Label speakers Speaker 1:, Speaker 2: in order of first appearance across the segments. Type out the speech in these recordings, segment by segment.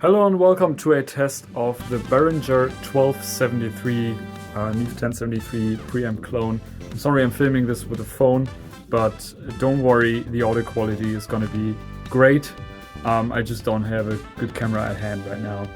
Speaker 1: Hello and welcome to a test of the Behringer 1273 Neve 1073 preamp clone. I'm sorry I'm filming this with a phone, but don't worry, the audio quality is going to be great. I just don't have a good camera at hand right now.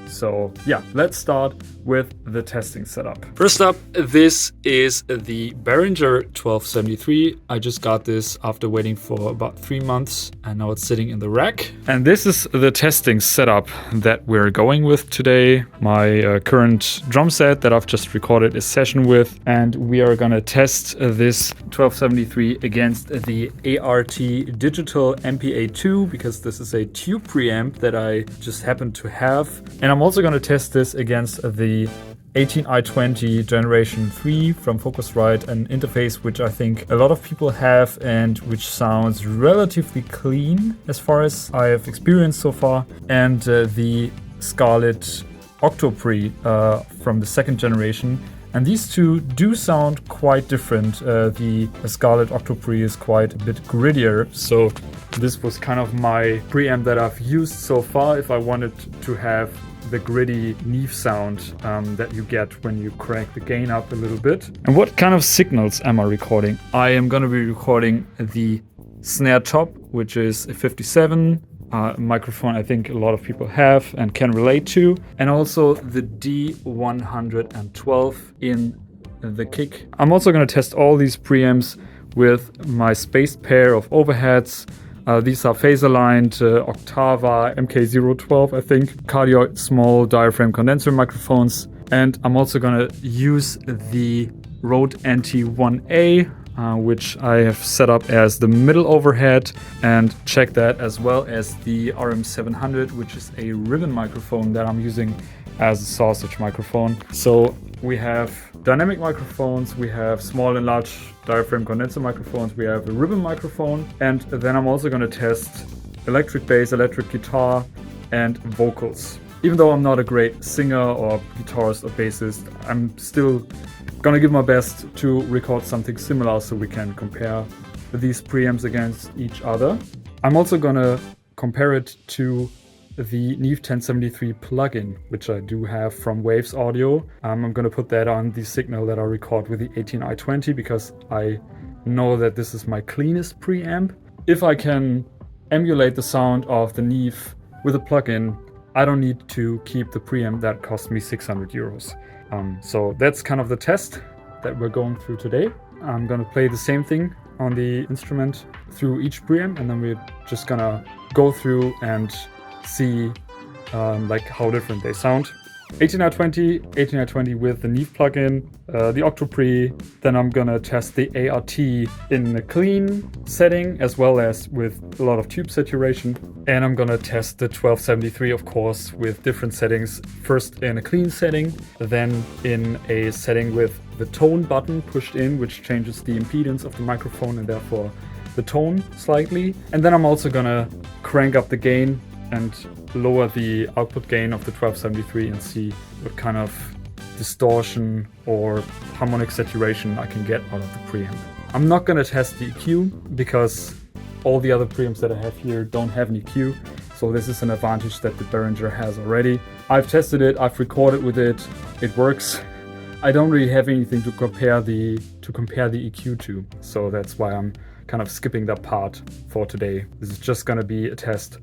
Speaker 1: So yeah, let's start with the testing setup. First up, this is the Behringer 1273. I just got this after waiting for about 3 months and now it's sitting in the rack. And this is the testing setup that we're going with today. My current drum set that I've just recorded a session with, and we are gonna test this 1273 against the ART Digital MPA II because this is a tube preamp that I just happen to have. And I'm also going to test this against the 18i20 Generation 3 from Focusrite, an interface which I think a lot of people have and which sounds relatively clean as far as I have experienced so far, and the Scarlett Octopre from the second generation. And these two do sound quite different. The Scarlett Octopre is quite a bit grittier, so this was kind of my preamp that I've used so far if I wanted to have the gritty Neve sound that you get when you crank the gain up a little bit. And what kind of signals am I recording? I am going to be recording the snare top, which is a 57 microphone I think a lot of people have and can relate to, and also the D112 in the kick. I'm also going to test all these preamps with my spaced pair of overheads. These are phase aligned Octavia MK012, I think, cardioid small diaphragm condenser microphones. And I'm also going to use the Rode NT1A, which I have set up as the middle overhead, and check that, as well as the RM700, which is a ribbon microphone that I'm using as a Saussage microphone. So we have dynamic microphones, we have small and large diaphragm condenser microphones, we have a ribbon microphone, and then I'm also going to test electric bass, electric guitar, and vocals. Even though I'm not a great singer or guitarist or bassist, I'm still gonna give my best to record something similar so we can compare these preamps against each other. I'm also gonna compare it to the Neve 1073 plugin, which I do have from Waves Audio. I'm gonna put that on the signal that I record with the 18i20 because I know that this is my cleanest preamp. If I can emulate the sound of the Neve with a plugin, I don't need to keep the preamp that cost me 600 euros. So that's kind of the test that we're going through today. I'm gonna play the same thing on the instrument through each preamp, and then we're just gonna go through and see like how different they sound. 18i20 with the Neve plugin, the Octopre. Then I'm gonna test the ART in a clean setting as well as with a lot of tube saturation. And I'm gonna test the 1273, of course, with different settings. First in a clean setting, then in a setting with the tone button pushed in, which changes the impedance of the microphone and therefore the tone slightly. And then I'm also gonna crank up the gain and lower the output gain of the 1273 and see what kind of distortion or harmonic saturation I can get out of the preamp. I'm not gonna test the EQ because all the other preamps that I have here don't have an EQ, so this is an advantage that the Behringer has already. I've tested it, I've recorded with it, it works. I don't really have anything to compare the EQ to, so that's why I'm kind of skipping that part for today. This is just gonna be a test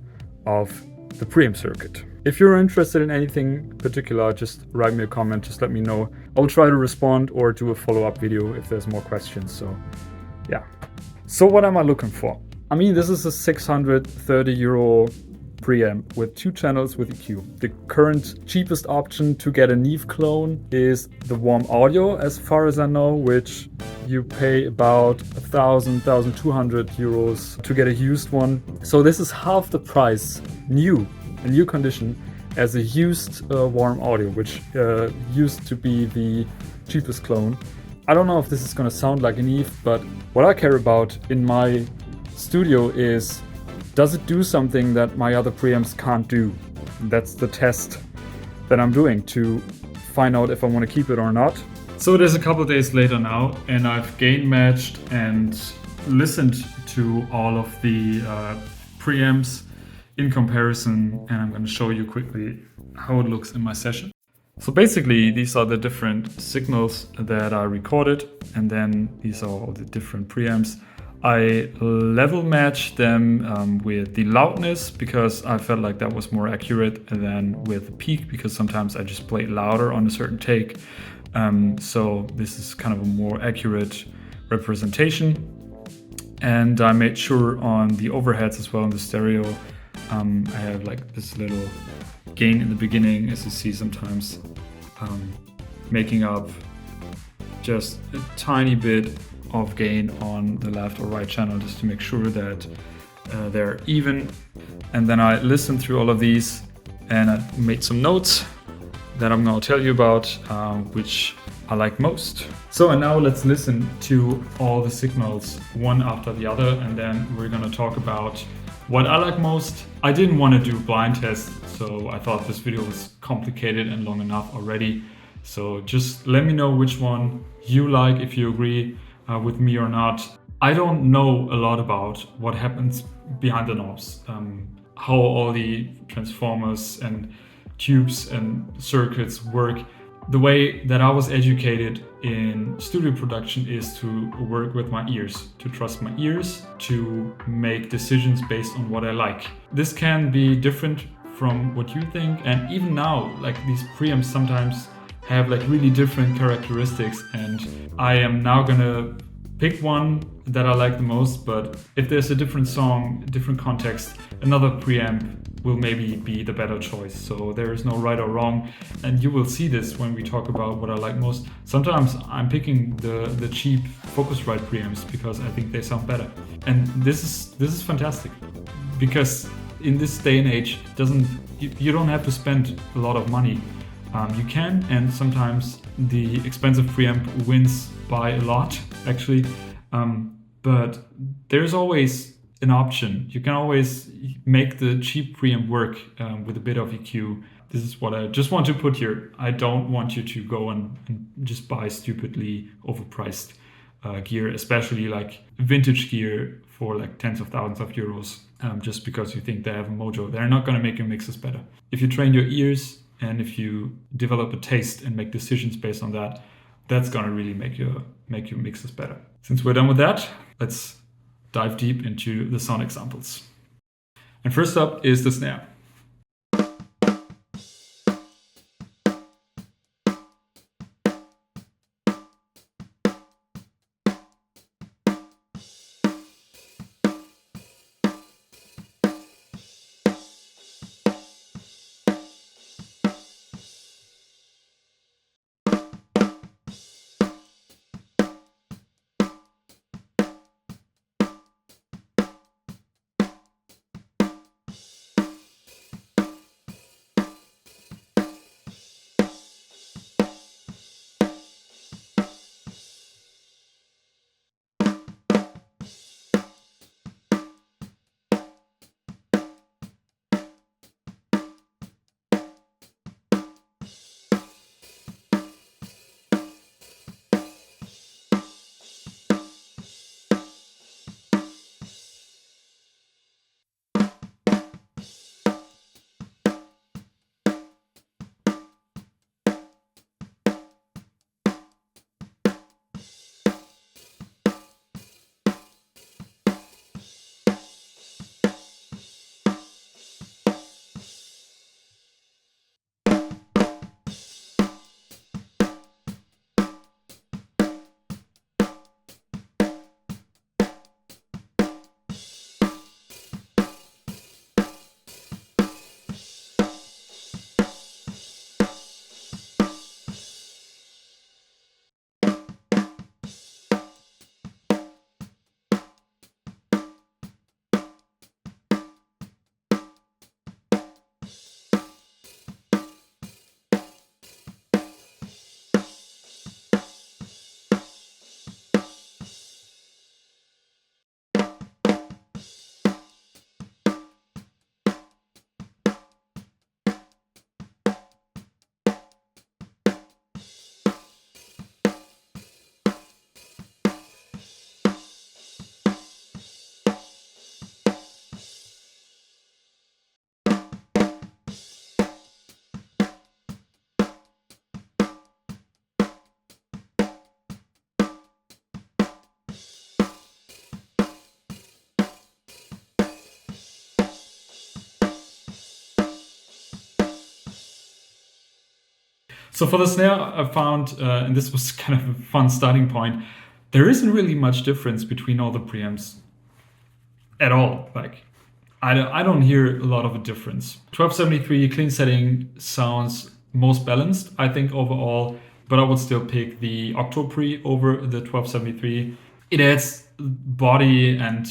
Speaker 1: of the preamp circuit. If you're interested in anything particular, just write me a comment, just let me know. I'll try to respond or do a follow-up video if there's more questions. So yeah. So what am I looking for? I mean, this is a 630 euro preamp with 2 channels with EQ. The current cheapest option to get a Neve clone is the Warm Audio, as far as I know, which you pay about 1,200 euros to get a used one. So this is half the price, a new condition, as a used Warm Audio, which used to be the cheapest clone. I don't know if this is gonna sound like a Neve, but what I care about in my studio is, does it do something that my other preamps can't do? That's the test that I'm doing to find out if I want to keep it or not. So it is a couple days later now, and I've gain matched and listened to all of the preamps in comparison, and I'm going to show you quickly how it looks in my session. So basically, these are the different signals that I recorded, and then these are all the different preamps. I level matched them with the loudness because I felt like that was more accurate than with peak, because sometimes I just play louder on a certain take. So this is kind of a more accurate representation. And I made sure on the overheads as well in the stereo, I have like this little gain in the beginning, as you see sometimes, making up just a tiny bit of gain on the left or right channel just to make sure that they're even. And then I listened through all of these and I made some notes that I'm going to tell you about, which I like most. So, and now let's listen to all the signals one after the other, and then we're going to talk about what I like most. I didn't want to do blind tests, so I thought this video was complicated and long enough already. So just let me know which one you like, if you agree with me or not. I don't know a lot about what happens behind the knobs, how all the transformers and tubes and circuits work. The way that I was educated in studio production is to work with my ears, to trust my ears, to make decisions based on what I like. This can be different from what you think, and even now, like these preamps sometimes have like really different characteristics, and I am now gonna pick one that I like the most, but if there's a different song, different context, another preamp will maybe be the better choice. So there is no right or wrong, and you will see this when we talk about what I like most. Sometimes I'm picking the cheap Focusrite preamps because I think they sound better, and this is fantastic, because in this day and age, you don't have to spend a lot of money. You can, and sometimes the expensive preamp wins by a lot, actually. But there's always an option. You can always make the cheap preamp work with a bit of EQ. This is what I just want to put here. I don't want you to go and just buy stupidly overpriced gear, especially like vintage gear for like tens of thousands of euros, just because you think they have a mojo. They're not going to make your mixes better. If you train your ears and if you develop a taste and make decisions based on that, that's going to really make your mixes better. Since we're done with that, let's dive deep into the sound examples. And first up is the snare. So for the snare, I found, and this was kind of a fun starting point, there isn't really much difference between all the preamps at all. Like, I don't hear a lot of a difference. 1273 clean setting sounds most balanced, I think, overall, but I would still pick the Octopre over the 1273. It adds body and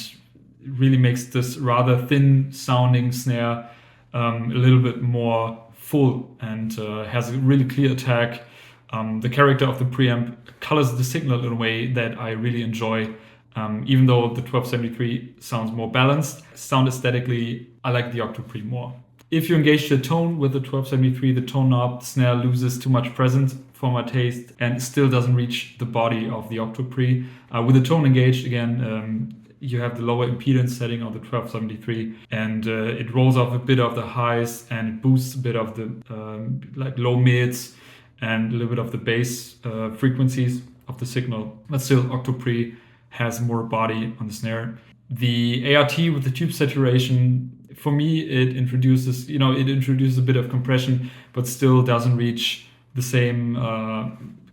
Speaker 1: really makes this rather thin sounding snare a little bit more full and has a really clear attack. The character of the preamp colors the signal in a way that I really enjoy. Even though the 1273 sounds more balanced, sound aesthetically, I like the Octopre more. If you engage the tone with the 1273, the tone knob, the snare loses too much presence for my taste and still doesn't reach the body of the Octopre. With the tone engaged, again, you have the lower impedance setting on the 1273, and it rolls off a bit of the highs and it boosts a bit of the like low mids and a little bit of the bass frequencies of the signal. But still, Octopre has more body on the snare. The ART with the tube saturation, for me, it introduces a bit of compression, but still doesn't reach the same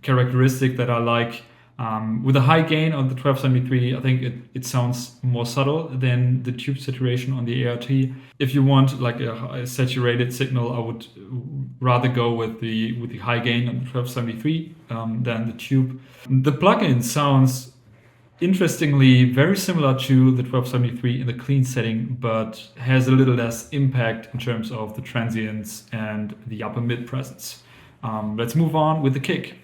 Speaker 1: characteristic that I like. With a high gain on the 1273, I think it sounds more subtle than the tube saturation on the ART. If you want like a saturated signal, I would rather go with the high gain on the 1273 than the tube. The plugin sounds interestingly very similar to the 1273 in the clean setting, but has a little less impact in terms of the transients and the upper mid presence. Let's move on with the kick.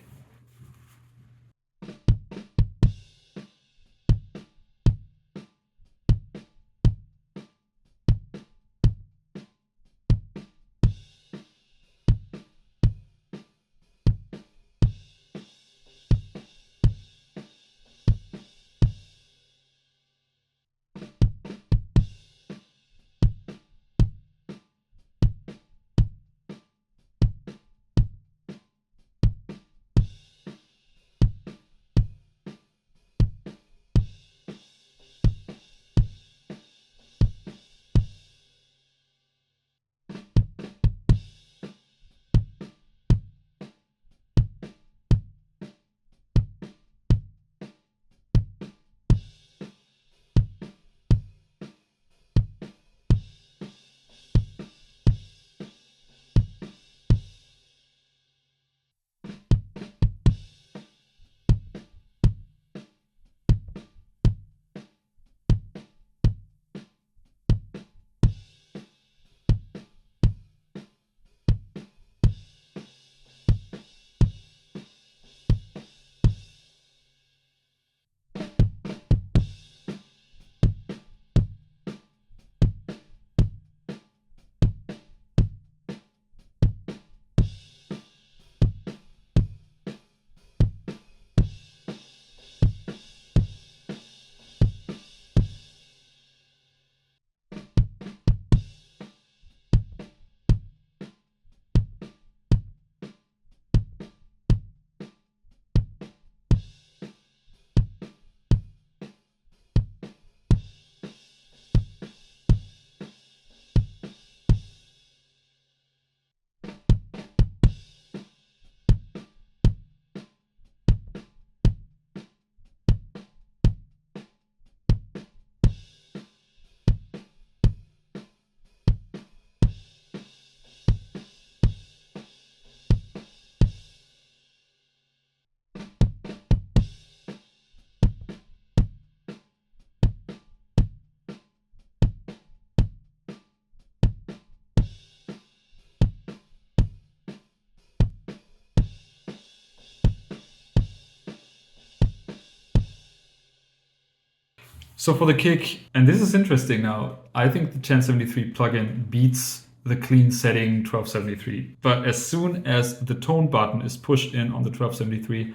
Speaker 1: So for the kick, and this is interesting now, I think the 1073 plugin beats the clean setting 1273. But as soon as the tone button is pushed in on the 1273,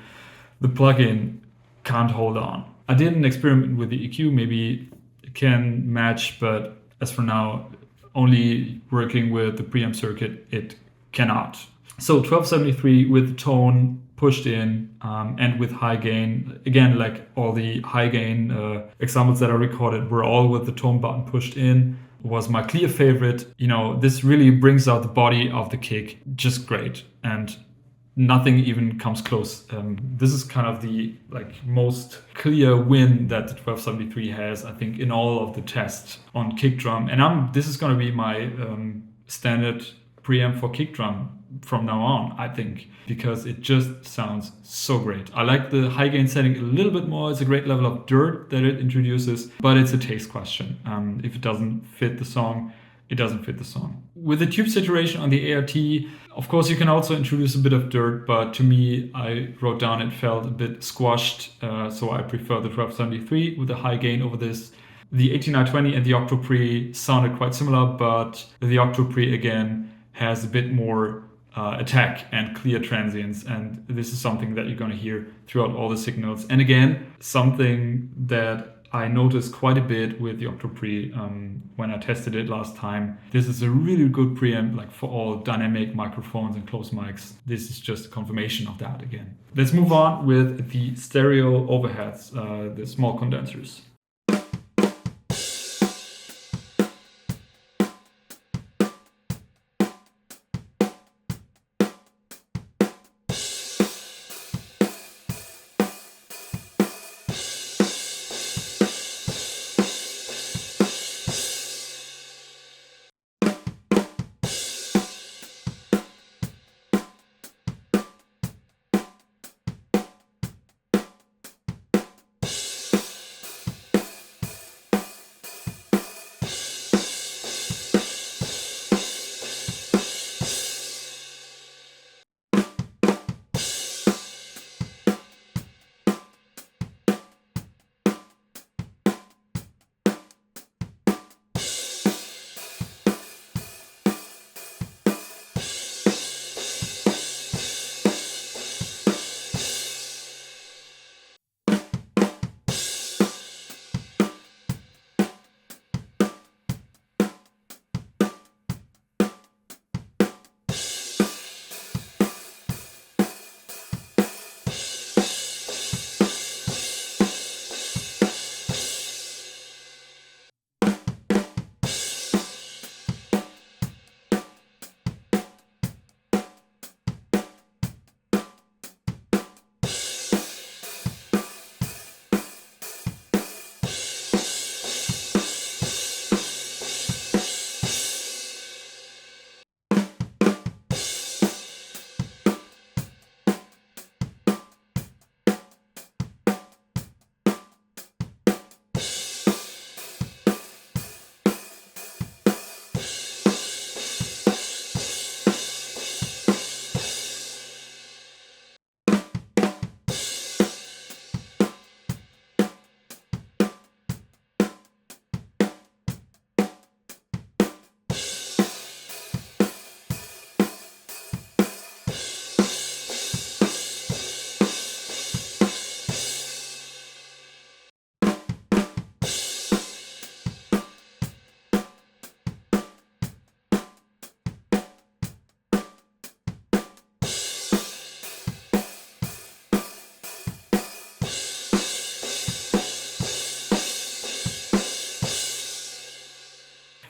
Speaker 1: the plugin can't hold on. I didn't experiment with the EQ, maybe it can match, but as for now, only working with the preamp circuit, it cannot. So 1273 with tone pushed in and with high gain. Again, like all the high gain examples that I recorded were all with the tone button pushed in. Was my clear favorite. You know, this really brings out the body of the kick just great. And nothing even comes close. This is kind of the most clear win that the 1273 has, I think, in all of the tests on kick drum. And this is going to be my standard preamp for kick drum from now on, I think, because it just sounds so great. I like the high gain setting a little bit more. It's a great level of dirt that it introduces, but it's a taste question. If it doesn't fit the song, it doesn't fit the song. With the tube saturation on the ART, of course, you can also introduce a bit of dirt, but to me, I wrote down it felt a bit squashed, so I prefer the 1273 with a high gain over this. The 8920 and the Octopre sounded quite similar, but the Octopre again has a bit more attack and clear transients, and this is something that you're going to hear throughout all the signals. And again, something that I noticed quite a bit with the Octopre when I tested it last time. This is a really good preamp, for all dynamic microphones and close mics. This is just a confirmation of that again. Let's move on with the stereo overheads, the small condensers.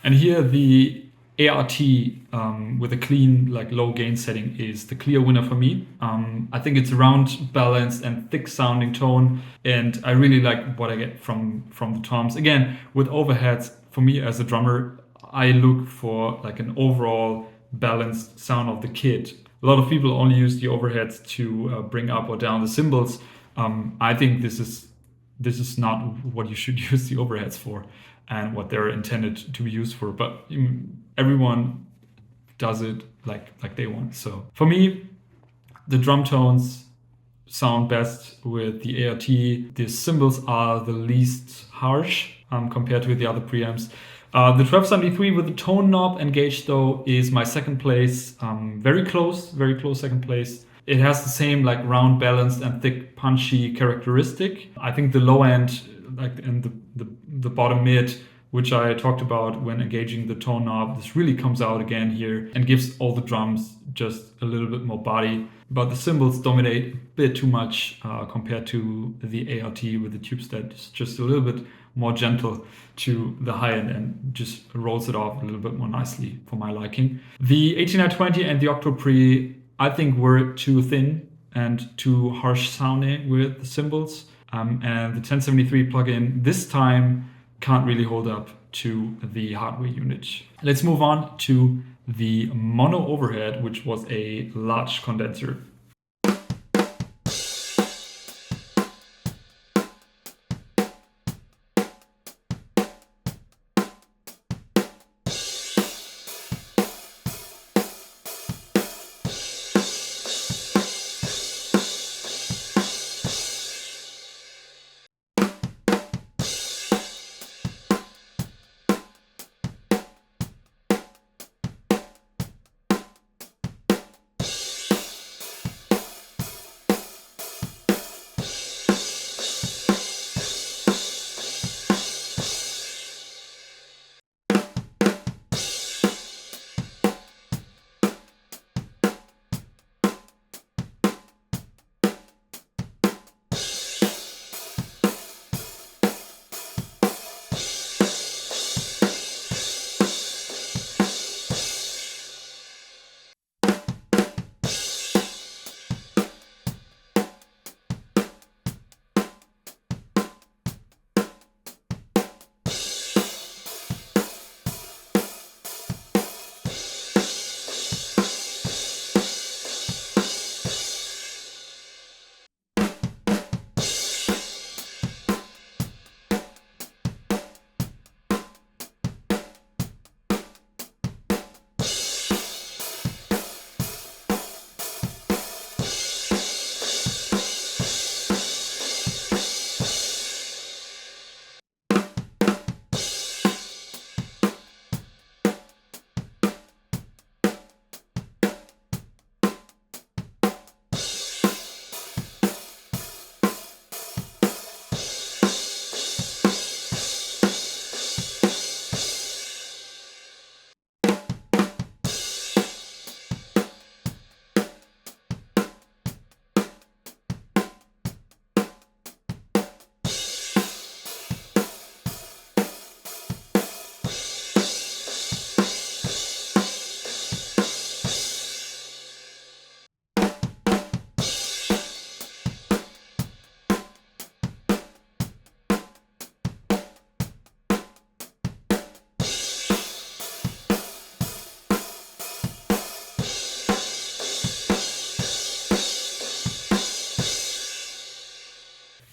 Speaker 1: And here the ART with a clean, low gain setting is the clear winner for me. I think it's a round, balanced, and thick sounding tone, and I really like what I get from the toms. Again, with overheads, for me as a drummer, I look for an overall balanced sound of the kit. A lot of people only use the overheads to bring up or down the cymbals. I think this is not what you should use the overheads for and what they're intended to be used for, but everyone does it like they want. So for me, the drum tones sound best with the ART. The cymbals are the least harsh compared to the other preamps. The 1273 with the tone knob and gauge though is my second place, very close second place. It has the same round, balanced, and thick, punchy characteristic. I think the low end, and the bottom mid, which I talked about when engaging the tone knob, this really comes out again here and gives all the drums just a little bit more body. But the cymbals dominate a bit too much compared to the ART with the tubes that's just a little bit more gentle to the high end and just rolls it off a little bit more nicely for my liking. The 8920 and the Octopre, I think were too thin and too harsh sounding with the cymbals. And the 1073 plugin this time can't really hold up to the hardware unit. Let's move on to the mono overhead, which was a large condenser.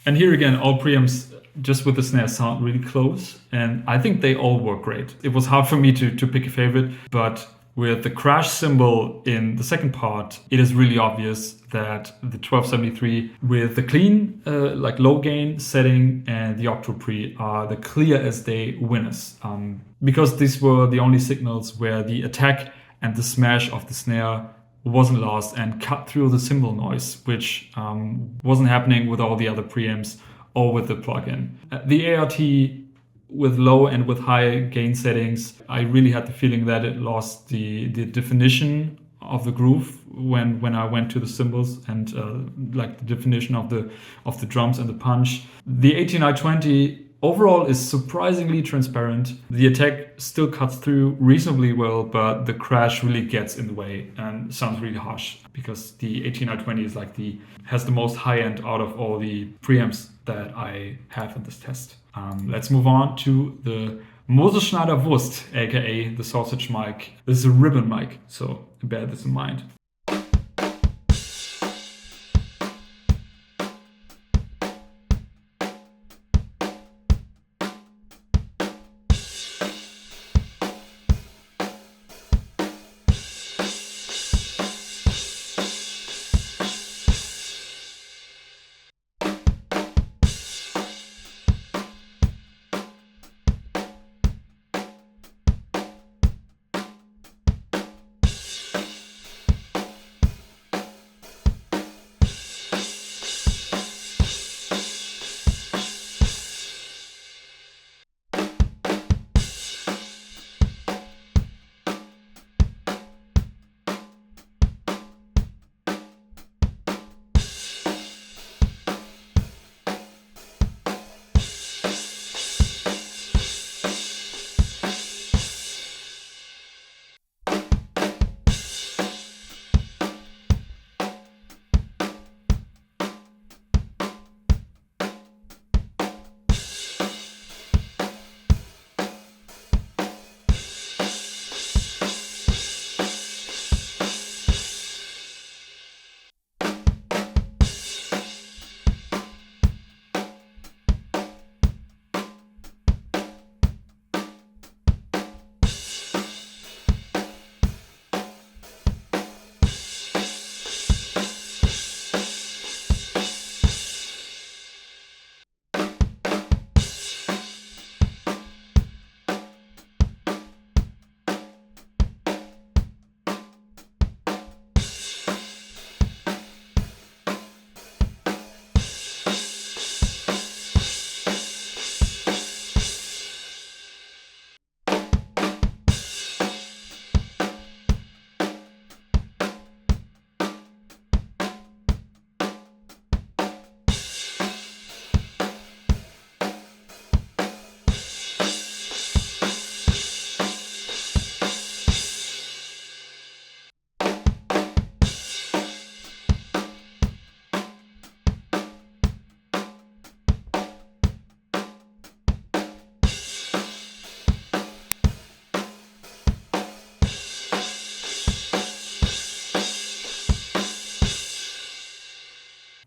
Speaker 1: And here again, all preamps just with the snare sound really close, and I think they all work great. It was hard for me to pick a favorite, but with the crash cymbal in the second part, it is really obvious that the 1273 with the clean, like low gain setting and the Octopre are the clear as day winners. Because these were the only signals where the attack and the smash of the snare wasn't lost and cut through the cymbal noise, which wasn't happening with all the other preamps or with the plugin. The ART with low and with high gain settings, I really had the feeling that it lost the definition of the groove when I went to the cymbals and like the definition of the drums and the punch. The 18920 overall is surprisingly transparent. The attack still cuts through reasonably well, but the crash really gets in the way and sounds really harsh because the 18920 is like has the most high end out of all the preamps that I have in this test. Let's move on to the Schneider Wurst, aka the Saussage mic. This is a ribbon mic, so bear this in mind.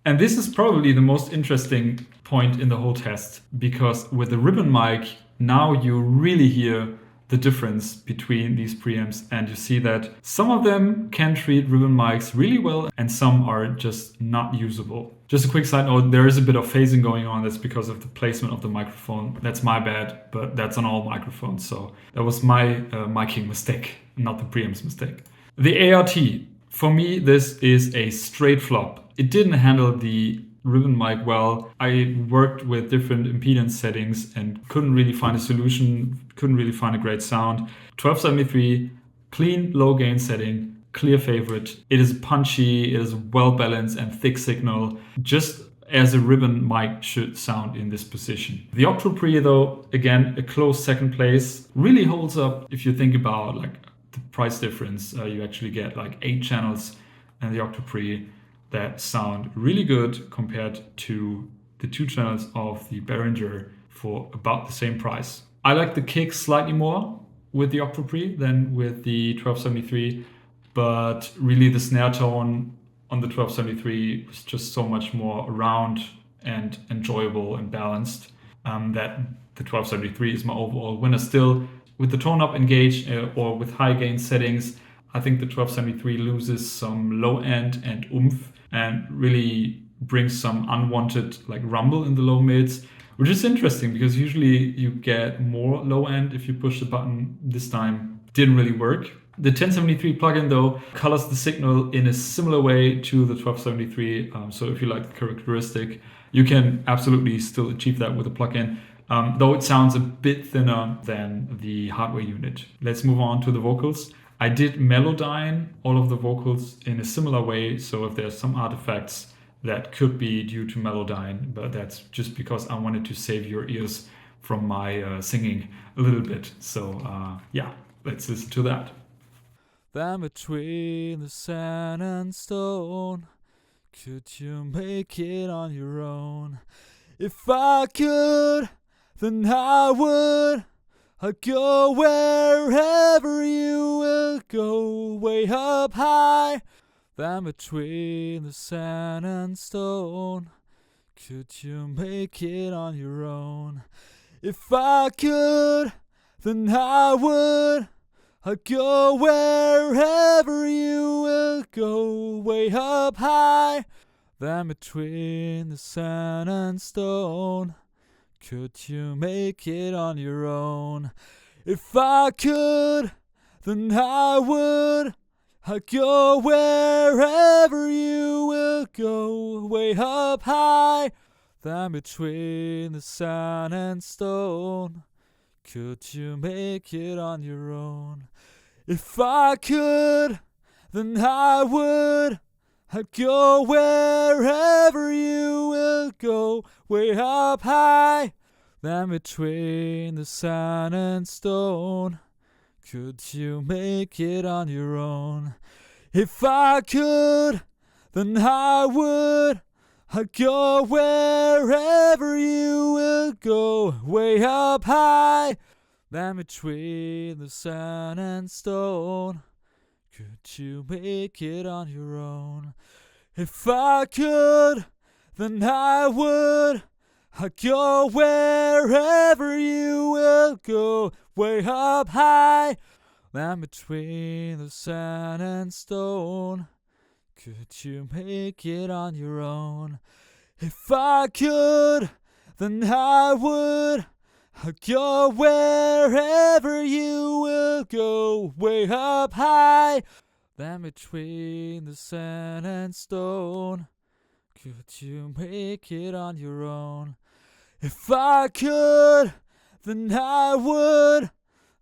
Speaker 1: And this is probably the most interesting point in the whole test, because with the ribbon mic, now you really hear the difference between these preamps, and you see that some of them can treat ribbon mics really well and some are just not usable. Just a quick side note, there is a bit of phasing going on. That's because of the placement of the microphone. That's my bad, but that's on all microphones. So that was my miking mistake, not the preamp's mistake. The ART, for me, this is a straight flop. It didn't handle the ribbon mic well. I worked with different impedance settings and couldn't really find a solution, couldn't really find a great sound. 1273, clean low gain setting, clear favorite. It is punchy, it is well balanced and thick signal, just as a ribbon mic should sound in this position. The Octopre though, again, a close second place, really holds up if you think about like the price difference. You actually get like 8 channels and the Octopre that sound really good compared to the 2 channels of the Behringer for about the same price. I like the kick slightly more with the Octopre than with the 1273, but really the snare tone on the 1273 was just so much more round and enjoyable and balanced that the 1273 is my overall winner. Still, with the tone up engaged or with high gain settings, I think the 1273 loses some low end and oomph and really brings some unwanted like rumble in the low mids, which is interesting because usually you get more low end if you push the button. This time didn't really work. The 1073 plugin though colors the signal in a similar way to the 1273. So if you like the characteristic, you can absolutely still achieve that with a plugin. Though it sounds a bit thinner than the hardware unit. Let's move on to the vocals. I did melodyne all of the vocals in a similar way, so if there's some artifacts that could be due to melodyne, but that's just because I wanted to save your ears from my singing a little bit. So yeah, let's listen to that.
Speaker 2: Then between the sand and stone, could you make it on your own? If I could, then I would. I'll go wherever you will go, way up high. Then between the sand and stone, could you make it on your own? If I could, then I would. I'll go wherever you will go, way up high. Then between the sand and stone, could you make it on your own? If I could, then I would. I'll go wherever you will go, way up high. Then between the sand and stone, could you make it on your own? If I could, then I would. I'll go wherever you will go, way up high. Then between the sand and stone, could you make it on your own? If I could, then I would. I'll go wherever you will go, way up high. Then between the sand and stone, could you make it on your own? If I could, then I would. I'll go wherever you will go, way up high. Then between the sand and stone, could you make it on your own? If I could, then I would. I'll go wherever you will go, way up high. Then between the sand and stone, could you make it on your own? If I could, then I would.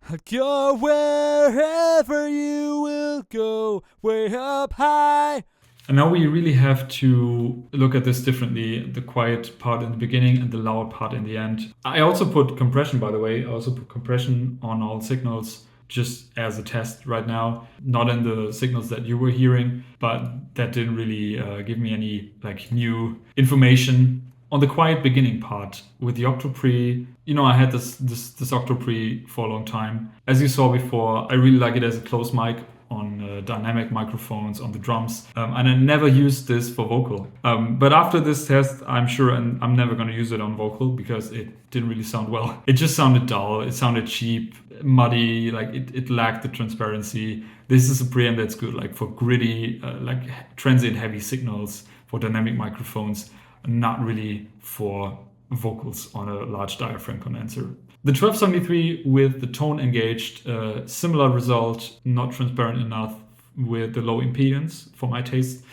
Speaker 2: I'll go wherever you will go, way up high.
Speaker 1: And now we really have to look at this differently, the quiet part in the beginning and the loud part in the end. I also put compression, by the way. I also put compression on all signals just as a test right now. Not in the signals that you were hearing, but that didn't really give me any like new information. On the quiet beginning part with the Octopre, I had this Octopre for a long time. As you saw before, I really like it as a close mic. on dynamic microphones, on the drums, and I never used this for vocal. But after this test, I'm sure I'm never going to use it on vocal because it didn't really sound well. It just sounded dull, it sounded cheap, muddy, like it lacked the transparency. This is a preamp that's good like for gritty, like transient heavy signals, for dynamic microphones, not really for vocals on a large diaphragm condenser. The 1273 with the tone engaged, similar result, not transparent enough with the low impedance for my taste.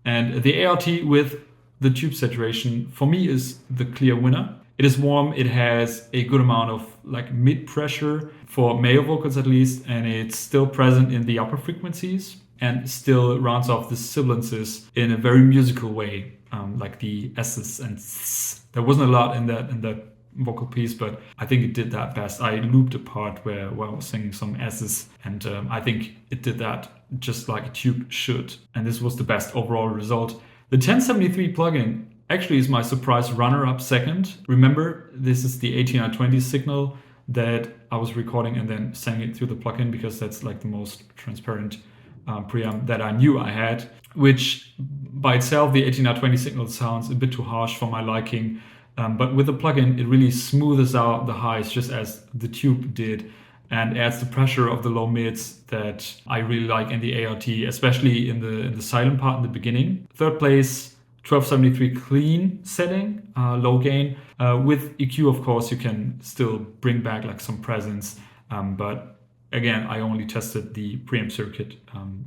Speaker 1: And the ART with the tube saturation for me is the clear winner. It is warm, it has a good amount of like mid pressure for male vocals at least, and it's still present in the upper frequencies and still rounds off the sibilances in a very musical way, like the S's and S's. There wasn't a lot in that vocal piece, but I think it did that best. I looped a part where I was singing some S's, and I think it did that just like a tube should. And this was the best overall result. The 1073 plugin actually is my surprise runner-up second. Remember, this is the 18I20 signal that I was recording and then sang it through the plugin because that's like the most transparent preamp that I knew I had, which by itself, the 18I20 signal sounds a bit too harsh for my liking. But with the plugin, it really smooths out the highs just as the tube did and adds the pressure of the low mids that I really like in the ART, especially in the silent part in the beginning. Third place, 1273 clean setting, low gain. With EQ, of course, you can still bring back like some presence. But again, I only tested the preamp circuit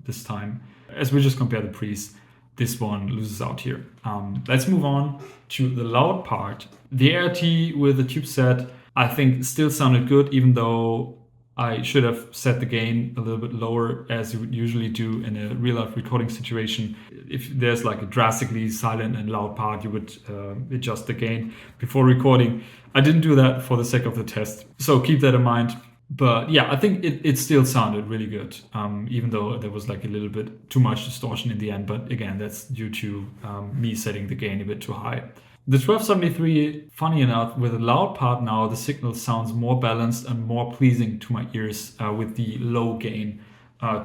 Speaker 1: this time. As we just compare the pre's, this one loses out here. Let's move on to the loud part. The ART with the tube set, I think still sounded good, even though I should have set the gain a little bit lower, as you would usually do in a real life recording situation. If there's like a drastically silent and loud part, you would adjust the gain before recording. I didn't do that for the sake of the test, so keep that in mind. But yeah, I think it still sounded really good, even though there was like a little bit too much distortion in the end. But again, that's due to me setting the gain a bit too high. The 1273, funny enough, with the loud part now, the signal sounds more balanced and more pleasing to my ears with the low gain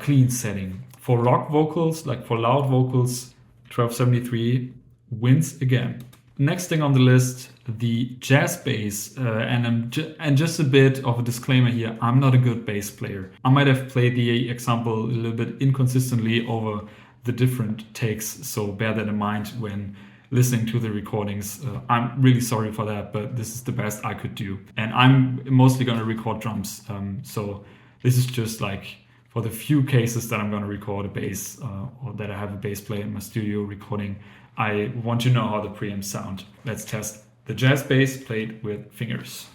Speaker 1: clean setting. For rock vocals, like for loud vocals, 1273 wins again. Next thing on the list, the jazz bass, and just a bit of a disclaimer here, I'm not a good bass player. I might have played the example a little bit inconsistently over the different takes, so bear that in mind when listening to the recordings. I'm really sorry for that, but this is the best I could do. And I'm mostly going to record drums, so this is just like for the few cases that I'm going to record a bass or that I have a bass player in my studio recording. I want to know how the preamps sound. Let's test the jazz bass played with fingers.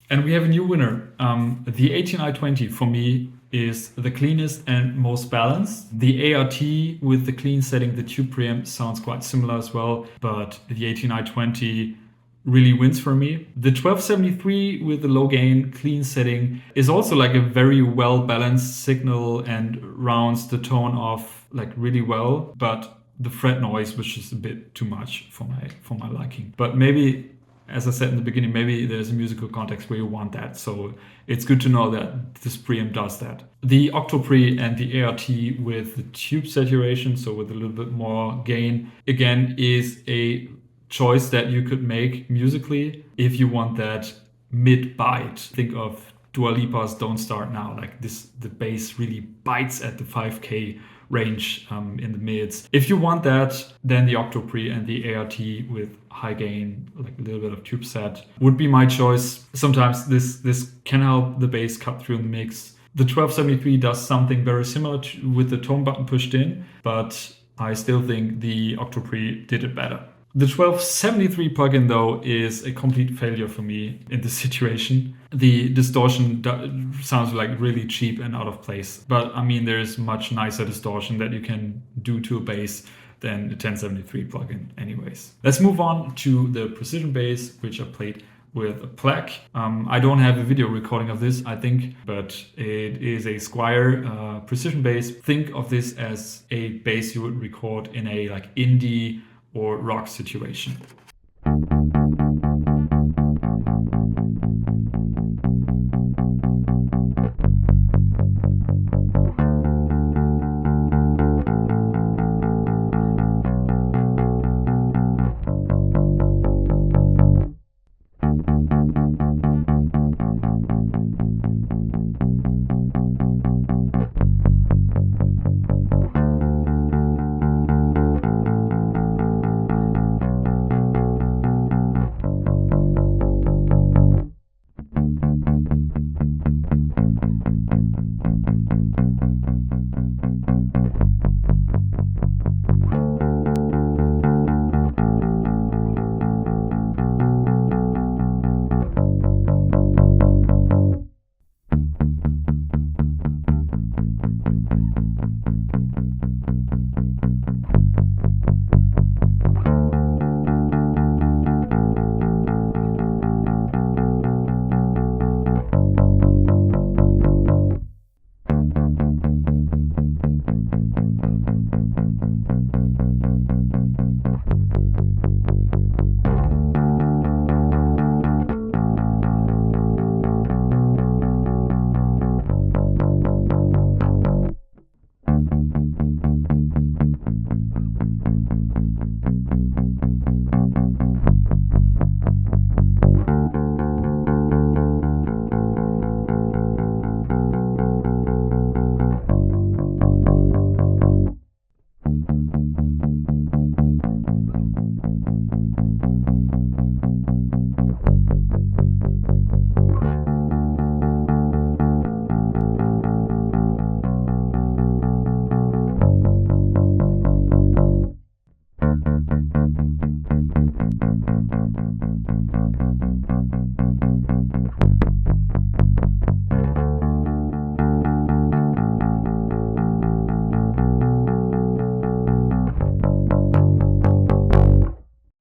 Speaker 1: And we have a new winner. The 18i20 for me is the cleanest and most balanced. The ART with the clean setting, the tube preamp, sounds quite similar as well, but the 18i20 really wins for me. The 1273 with the low gain clean setting is also like a very well balanced signal and rounds the tone off like really well, but the fret noise was just a bit too much for my liking. But maybe, as I said in the beginning, maybe there's a musical context where you want that. So it's good to know that this preamp does that. The Octopre and the ART with the tube saturation, so with a little bit more gain, again, is a choice that you could make musically if you want that mid-bite. Think of Dua Lipa's Don't Start Now, like this, the bass really bites at the 5K range in the mids. If you want that, then the Octopre and the ART with high gain, like a little bit of tube set, would be my choice. Sometimes this can help the bass cut through in the mix. The 1273 does something very similar with the tone button pushed in, but I still think the Octopre did it better. The 1273 plugin, though, is a complete failure for me in this situation. The distortion sounds like really cheap and out of place. But I mean, there's much nicer distortion that you can do to a bass than the 1073 plugin anyways. Let's move on to the precision bass, which I played with a Plec. I don't have a video recording of this, I think, but it is a Squier precision bass. Think of this as a bass you would record in a like indie or rock situation.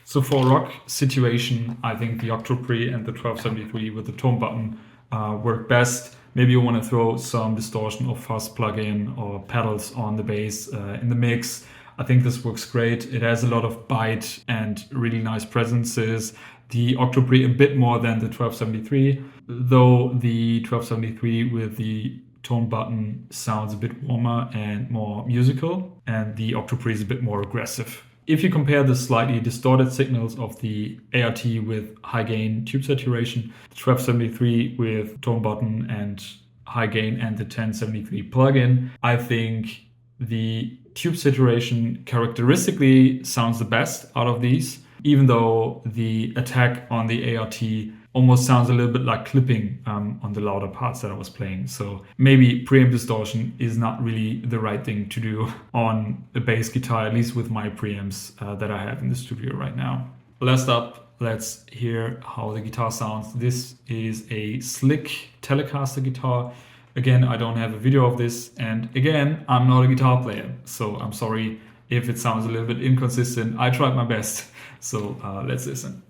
Speaker 1: So for a rock situation, I think the Octopre and the 1273 with the tone button work best. Maybe you want to throw some distortion or fuzz plugin or pedals on the bass in the mix. I think this works great. It has a lot of bite and really nice presences. The Octopre a bit more than the 1273, though the 1273 with the tone button sounds a bit warmer and more musical, and the Octopre is a bit more aggressive. If you compare the slightly distorted signals of the ART with high gain tube saturation, the 1273 with tone button and high gain, and the 1073 plugin, I think the tube saturation characteristically sounds the best out of these, even though the attack on the ART almost sounds a little bit like clipping on the louder parts that I was playing. So maybe preamp distortion is not really the right thing to do on a bass guitar, at least with my preamps that I have in the studio right now. Last up, let's hear how the guitar sounds. This is a slick Telecaster guitar. Again, I don't have a video of this, and again, I'm not a guitar player, so I'm sorry if it sounds a little bit inconsistent. I tried my best, so let's listen.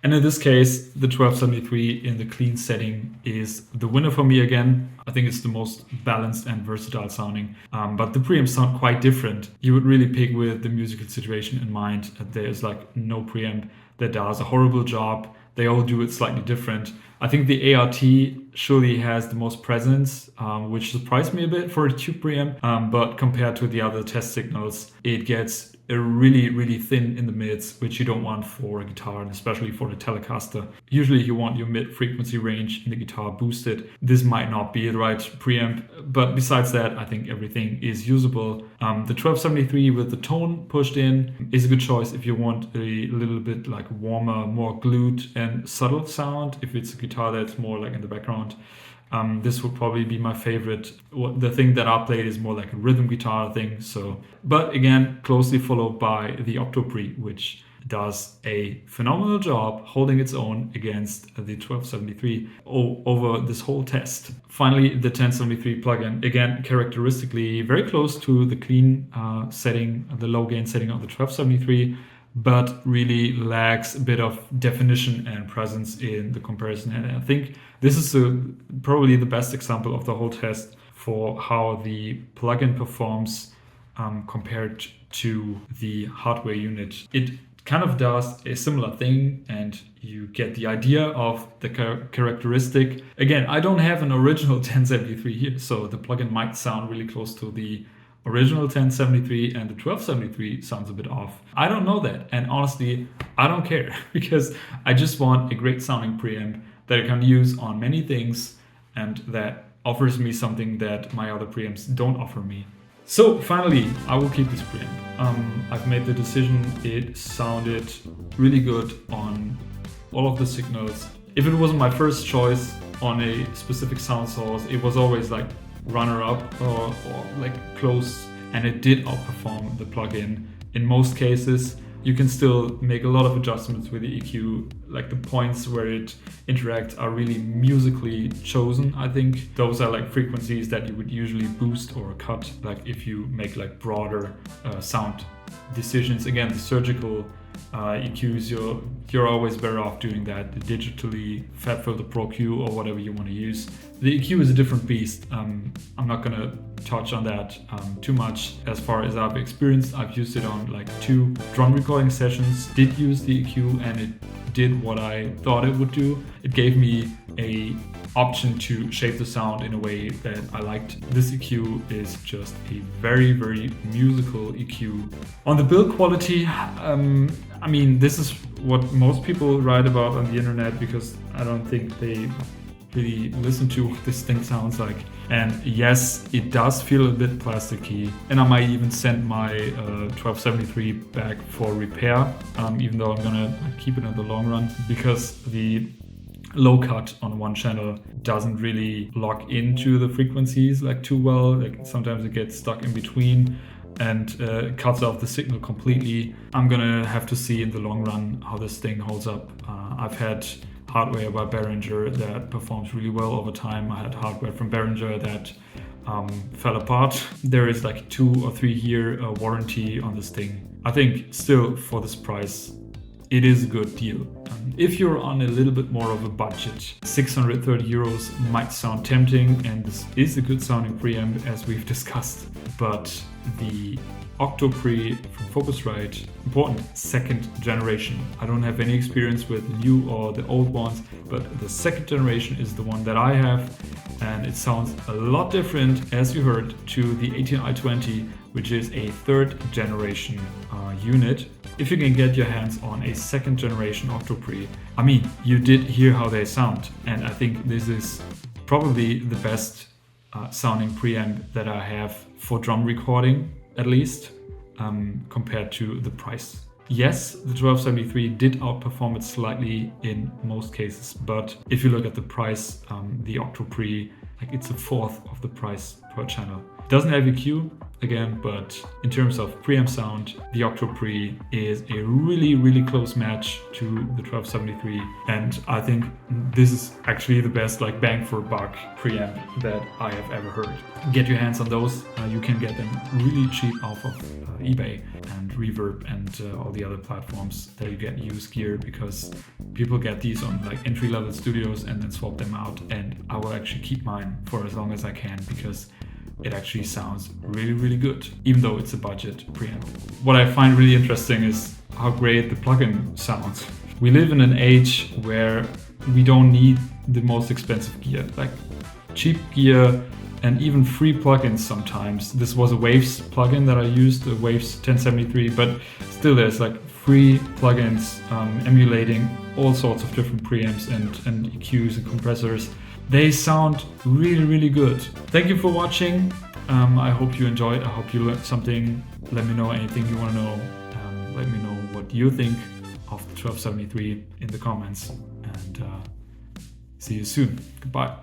Speaker 1: And in this case, the 1273 in the clean setting is the winner for me again. I think it's the most balanced and versatile sounding, but the preamps sound quite different. You would really pick with the musical situation in mind. There's like no preamp that does a horrible job. They all do it slightly different. I think the ART surely has the most presence, which surprised me a bit for a tube preamp, but compared to the other test signals, it gets really, really thin in the mids, which you don't want for a guitar, and especially for the Telecaster. Usually you want your mid frequency range in the guitar boosted. This might not be the right preamp, but besides that, I think everything is usable. The 1273 with the tone pushed in is a good choice if you want a little bit like warmer, more glued and subtle sound. If it's a guitar that's more like in the background, this would probably be my favorite. The thing that I played is more like a rhythm guitar thing. So, but again, closely followed by the Octopre, which does a phenomenal job holding its own against the 1273 over this whole test. Finally, the 1073 plugin, again, characteristically very close to the clean setting, the low gain setting of the 1273, but really lacks a bit of definition and presence in the comparison. And I think this is probably the best example of the whole test for how the plugin performs compared to the hardware unit. It kind of does a similar thing, and you get the idea of the characteristic. Again, I don't have an original 1073 here, so the plugin might sound really close to the original 1073, and the 1273 sounds a bit off. I don't know that, and honestly, I don't care, because I just want a great sounding preamp that I can use on many things and that offers me something that my other preamps don't offer me. So finally, I will keep this preamp. I've made the decision. It sounded really good on all of the signals. If it wasn't my first choice on a specific sound source, it was always like runner-up or like close, and it did outperform the plugin in most cases. You can still make a lot of adjustments with the EQ, like the points where it interacts are really musically chosen. I think those are like frequencies that you would usually boost or cut, like if you make like broader sound decisions. Again, the surgical EQs, you're always better off doing that digitally, FabFilter Pro Q or whatever you want to use. The EQ is a different beast. I'm not gonna touch on that too much. As far as I've experienced, I've used it on like 2 drum recording sessions, did use the EQ, and it did what I thought it would do. It gave me a option to shape the sound in a way that I liked. This EQ is just a very, very musical EQ. On the build quality, I mean, this is what most people write about on the internet, because I don't think they really listen to what this thing sounds like. And yes, it does feel a bit plasticky. And I might even send my 1273 back for repair, even though I'm gonna keep it in the long run, because the low cut on one channel doesn't really lock into the frequencies like too well. Like sometimes it gets stuck in between and cuts off the signal completely. I'm gonna have to see in the long run how this thing holds up. I've had hardware by Behringer that performs really well over time. I had hardware from Behringer that fell apart. There is like 2 or 3 year warranty on this thing. I think still for this price, it is a good deal. If you're on a little bit more of a budget, 630 euros might sound tempting, and this is a good sounding preamp as we've discussed, but the Octopre from Focusrite, important, 2nd generation. I don't have any experience with the new or the old ones, but the 2nd generation is the one that I have, and it sounds a lot different, as you heard, to the 18i20, which is a 3rd generation unit. If you can get your hands on a 2nd generation Octopre, I mean, you did hear how they sound, and I think this is probably the best sounding preamp that I have for drum recording, at least, compared to the price. Yes, the 1273 did outperform it slightly in most cases, but if you look at the price, the Octopre, like it's 1/4 of the price per channel. It doesn't have EQ, again, but in terms of preamp sound, the Octopre is a really close match to the 1273, and I think this is actually the best like bang for buck preamp that I have ever heard. Get your hands on those. You can get them really cheap off of eBay and Reverb and all the other platforms that you get used gear, because people get these on like entry-level studios and then swap them out, and I will actually keep mine for as long as I can, because it actually sounds really good, even though it's a budget preamp. What I find really interesting is how great the plugin sounds. We live in an age where we don't need the most expensive gear, like cheap gear and even free plugins sometimes. This was a Waves plugin that I used, the Waves 1073, but still there's like free plugins emulating all sorts of different preamps and EQs and compressors. They sound really good. Thank you for watching. I hope you enjoyed. I hope you learned something. Let me know anything you want to know. Let me know what you think of the 1273 in the comments. And see you soon. Goodbye.